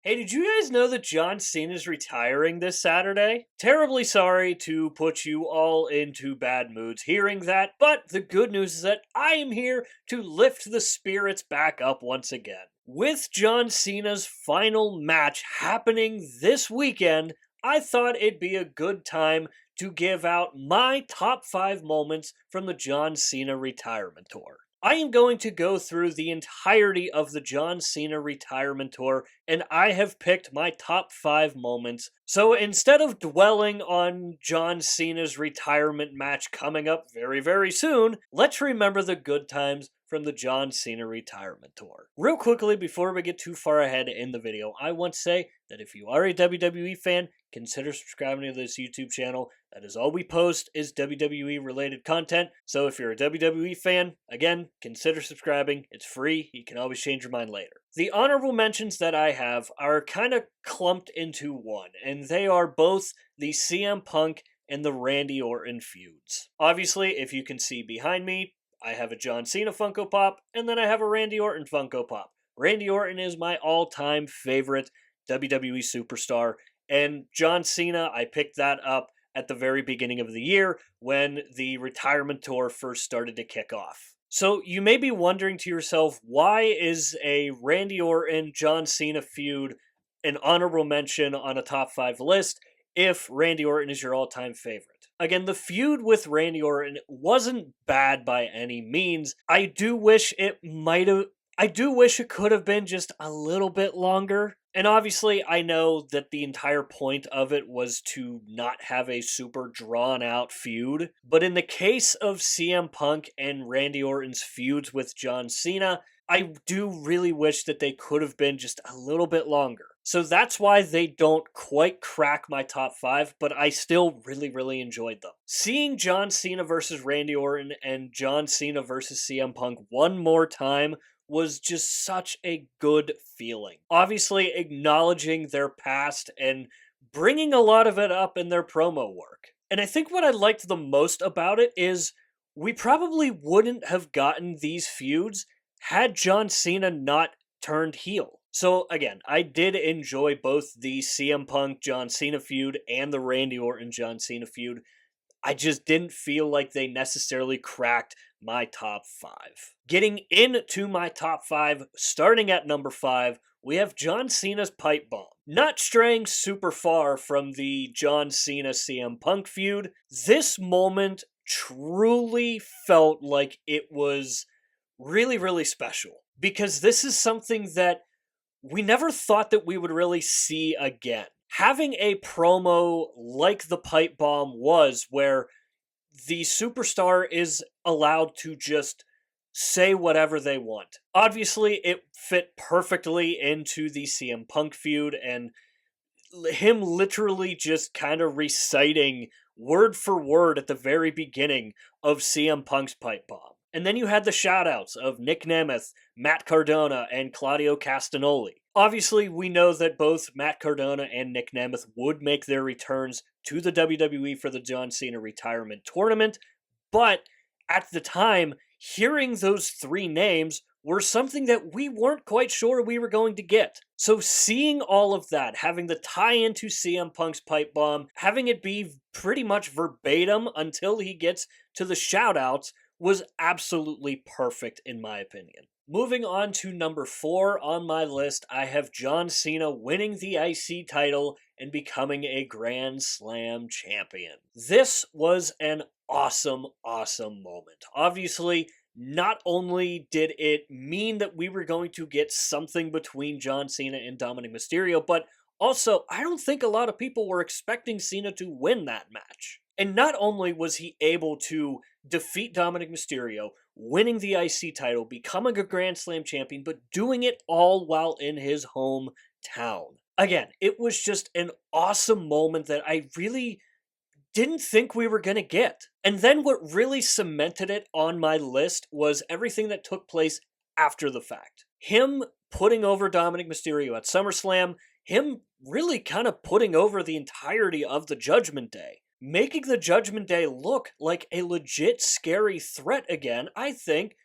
Hey, did you guys know that John Cena's retiring this Saturday? Terribly sorry to put you all into bad moods hearing that, but the good news is that I am here to lift the spirits back up once again. With John Cena's final match happening this weekend, I thought it'd be a good time to give out my top 5 moments from the John Cena retirement tour. I am going to go through the entirety of the John Cena retirement tour, and I have picked my top 5 moments. So instead of dwelling on John Cena's retirement match coming up very, very soon, let's remember the good times from the John Cena retirement tour. Real quickly, before we get too far ahead in the video, I want to say that if you are a WWE fan, consider subscribing to this YouTube channel. That is all we post is WWE related content. So if you're a WWE fan, again, consider subscribing. It's free. You can always change your mind later. The honorable mentions that I have are kind of clumped into one, and they are both the CM Punk and the Randy Orton feuds. Obviously, if you can see behind me, I have a John Cena Funko Pop, and then I have a Randy Orton Funko Pop. Randy Orton is my all-time favorite WWE superstar, and John Cena, I picked that up at the very beginning of the year when the retirement tour first started to kick off. So you may be wondering to yourself, why is a Randy Orton John Cena feud an honorable mention on a top 5 list if Randy Orton is your all-time favorite? Again, the feud with Randy Orton wasn't bad by any means. I do wish it could have been just a little bit longer. And obviously, I know that the entire point of it was to not have a super drawn out feud. But in the case of CM Punk and Randy Orton's feuds with John Cena, I do really wish that they could have been just a little bit longer. So that's why they don't quite crack my top 5, but I still really, really enjoyed them. Seeing John Cena versus Randy Orton and John Cena versus CM Punk one more time was just such a good feeling. Obviously, acknowledging their past and bringing a lot of it up in their promo work. And I think what I liked the most about it is we probably wouldn't have gotten these feuds had John Cena not turned heel. So again, I did enjoy both the CM Punk John Cena feud and the Randy Orton John Cena feud. I just didn't feel like they necessarily cracked my top 5. Getting into my top 5, starting at number 5, we have John Cena's pipe bomb. Not straying super far from the John Cena CM Punk feud, this moment truly felt like it was really, really special. Because this is something that we never thought that we would really see again. Having a promo like the pipe bomb was, where the superstar is allowed to just say whatever they want. Obviously, it fit perfectly into the CM Punk feud, and him literally just kind of reciting word for word at the very beginning of CM Punk's pipe bomb. And then you had the shoutouts of Nick Nemeth, Matt Cardona, and Claudio Castagnoli. Obviously, we know that both Matt Cardona and Nick Nemeth would make their returns to the WWE for the John Cena retirement tournament, but at the time, hearing those 3 names were something that we weren't quite sure we were going to get. So seeing all of that, having the tie into CM Punk's pipe bomb, having it be pretty much verbatim until he gets to the shoutouts, was absolutely perfect in my opinion. Moving on to number 4 on my list, I have John Cena winning the IC title and becoming a Grand Slam champion. This was an awesome, awesome moment. Obviously, not only did it mean that we were going to get something between John Cena and Dominic Mysterio, but also, I don't think a lot of people were expecting Cena to win that match. And not only was he able to defeat Dominic Mysterio, winning the IC title, becoming a Grand Slam champion, but doing it all while in his hometown. Again, it was just an awesome moment that I really didn't think we were going to get. And then what really cemented it on my list was everything that took place after the fact. Him putting over Dominic Mysterio at SummerSlam, him really kind of putting over the entirety of the Judgment Day. Making the Judgment Day look like a legit scary threat again, I think,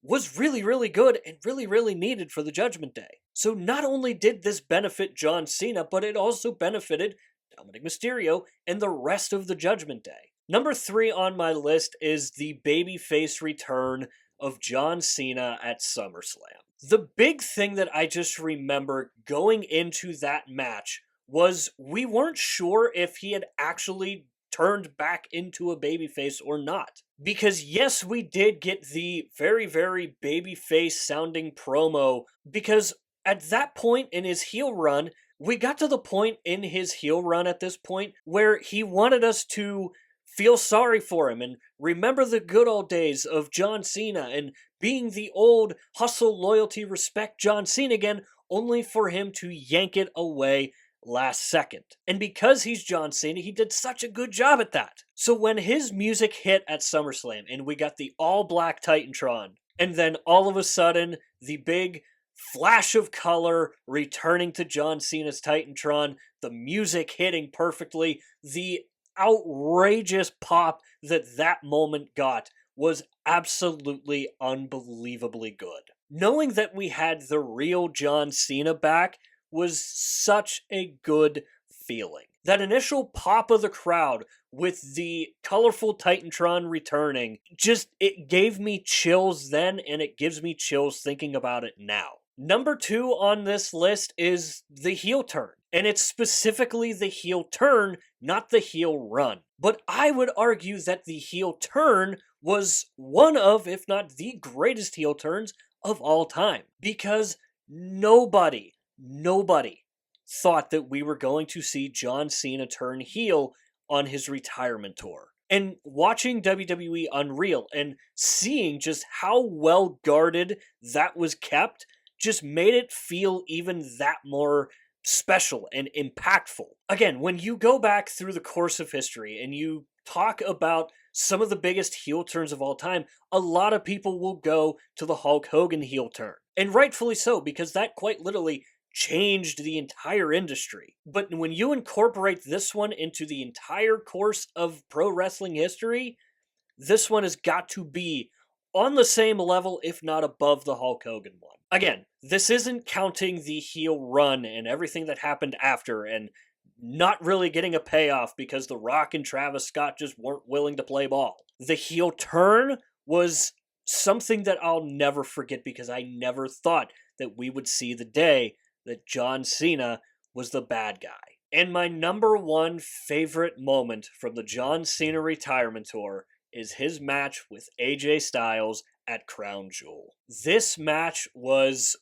was really, really good and really, really needed for the Judgment Day. So not only did this benefit John Cena, but it also benefited Dominic Mysterio and the rest of the Judgment Day. Number 3 on my list is the babyface return of John Cena at SummerSlam. The big thing that I just remember going into that match was we weren't sure if he had actually turned back into a babyface or not. Because yes, we did get the very, very babyface sounding promo, because at that point in his heel run, we got to the point in his heel run at this point where he wanted us to feel sorry for him and remember the good old days of John Cena and being the old hustle, loyalty, respect John Cena again, only for him to yank it away last second. And because he's John Cena, he did such a good job at that. So when his music hit at SummerSlam and we got the all black Titantron, and then all of a sudden the big flash of color returning to John Cena's Titantron, the music hitting perfectly, the outrageous pop that moment got was absolutely unbelievably good. Knowing that we had the real John Cena back was such a good feeling. That initial pop of the crowd with the colorful Titantron returning, it gave me chills then, and it gives me chills thinking about it now. Number 2 on this list is the heel turn. And it's specifically the heel turn, not the heel run. But I would argue that the heel turn was one of, if not the greatest heel turns of all time. Because nobody thought that we were going to see John Cena turn heel on his retirement tour. And watching WWE Unreal and seeing just how well guarded that was kept just made it feel even that more special and impactful. Again, when you go back through the course of history and you talk about some of the biggest heel turns of all time, a lot of people will go to the Hulk Hogan heel turn. And rightfully so, because that quite literally changed the entire industry. But when you incorporate this one into the entire course of pro wrestling history, this one has got to be on the same level, if not above the Hulk Hogan one. Again, this isn't counting the heel run and everything that happened after and not really getting a payoff because The Rock and Travis Scott just weren't willing to play ball. The heel turn was something that I'll never forget because I never thought that we would see the day that John Cena was the bad guy. And my number 1 favorite moment from the John Cena retirement tour is his match with AJ Styles at Crown Jewel. This match was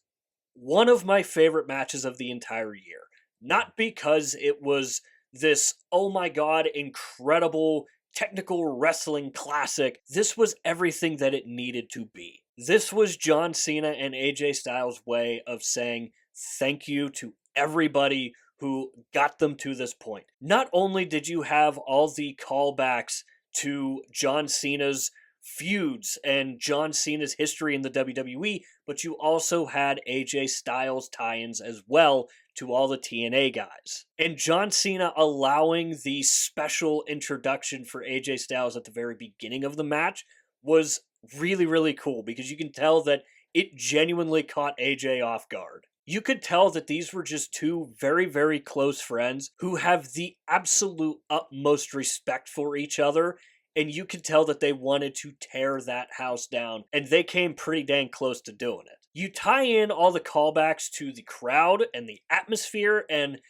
one of my favorite matches of the entire year. Not because it was this, oh my god, incredible technical wrestling classic. This was everything that it needed to be. This was John Cena and AJ Styles' way of saying thank you to everybody who got them to this point. Not only did you have all the callbacks to John Cena's feuds and John Cena's history in the WWE, but you also had AJ Styles tie-ins as well to all the TNA guys. And John Cena allowing the special introduction for AJ Styles at the very beginning of the match was really, really cool because you can tell that it genuinely caught AJ off guard. You could tell that these were just two very, very close friends who have the absolute utmost respect for each other, and you could tell that they wanted to tear that house down, and they came pretty dang close to doing it. You tie in all the callbacks to the crowd and the atmosphere, and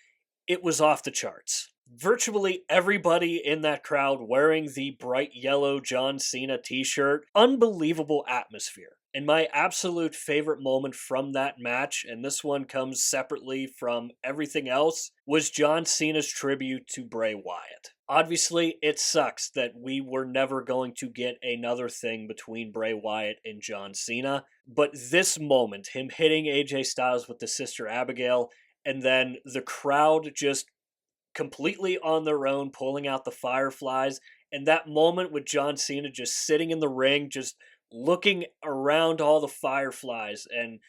it was off the charts. Virtually everybody in that crowd wearing the bright yellow John Cena t-shirt. Unbelievable atmosphere. And my absolute favorite moment from that match, and this one comes separately from everything else, was John Cena's tribute to Bray Wyatt. Obviously, it sucks that we were never going to get another thing between Bray Wyatt and John Cena, but this moment, him hitting AJ Styles with the Sister Abigail, and then the crowd just completely on their own, pulling out the fireflies, and that moment with John Cena just sitting in the ring, just looking around all the fireflies, and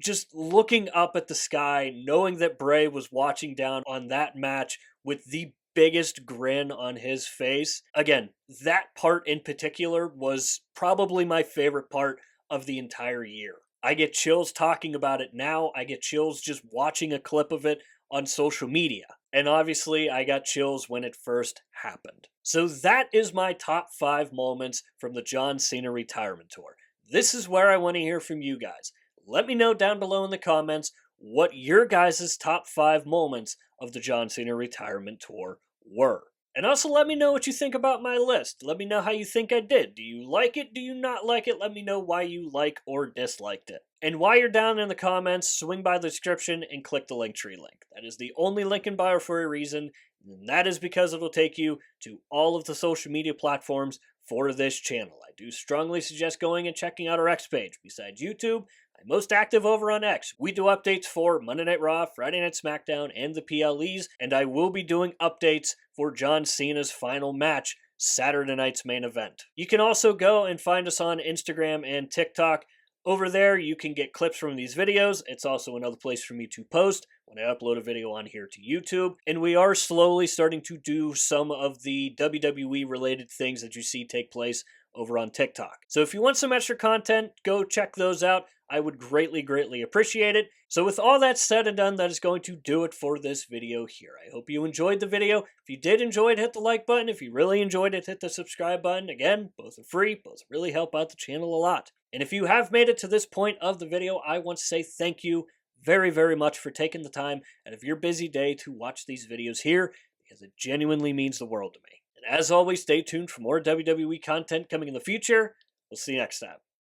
just looking up at the sky, knowing that Bray was watching down on that match with the biggest grin on his face. Again, that part in particular was probably my favorite part of the entire year. I get chills talking about it now. I get chills just watching a clip of it on social media. And obviously, I got chills when it first happened. So that is my top 5 moments from the John Cena retirement tour. This is where I want to hear from you guys. Let me know down below in the comments what your guys' top 5 moments of the John Cena retirement tour were. And also let me know what you think about my list. Let me know how you think I did. Do you like it? Do you not like it? Let me know why you like or disliked it. And while you're down in the comments, swing by the description and click the Linktree link. That is the only link in bio for a reason, and that is because it will take you to all of the social media platforms for this channel. I do strongly suggest going and checking out our X page. Besides YouTube, I'm most active over on X. We do updates for Monday Night Raw, Friday Night SmackDown, and the PLEs, and I will be doing updates for John Cena's final match, Saturday night's main event. You can also go and find us on Instagram and TikTok. Over there, you can get clips from these videos. It's also another place for me to post when I upload a video on here to YouTube. And we are slowly starting to do some of the WWE-related things that you see take place over on TikTok. So if you want some extra content, go check those out. I would greatly, greatly appreciate it. So with all that said and done, that is going to do it for this video here. I hope you enjoyed the video. If you did enjoy it, hit the like button. If you really enjoyed it, hit the subscribe button. Again, both are free. Both really help out the channel a lot. And if you have made it to this point of the video, I want to say thank you very, very much for taking the time out of your busy day to watch these videos here, because it genuinely means the world to me. And as always, stay tuned for more WWE content coming in the future. We'll see you next time.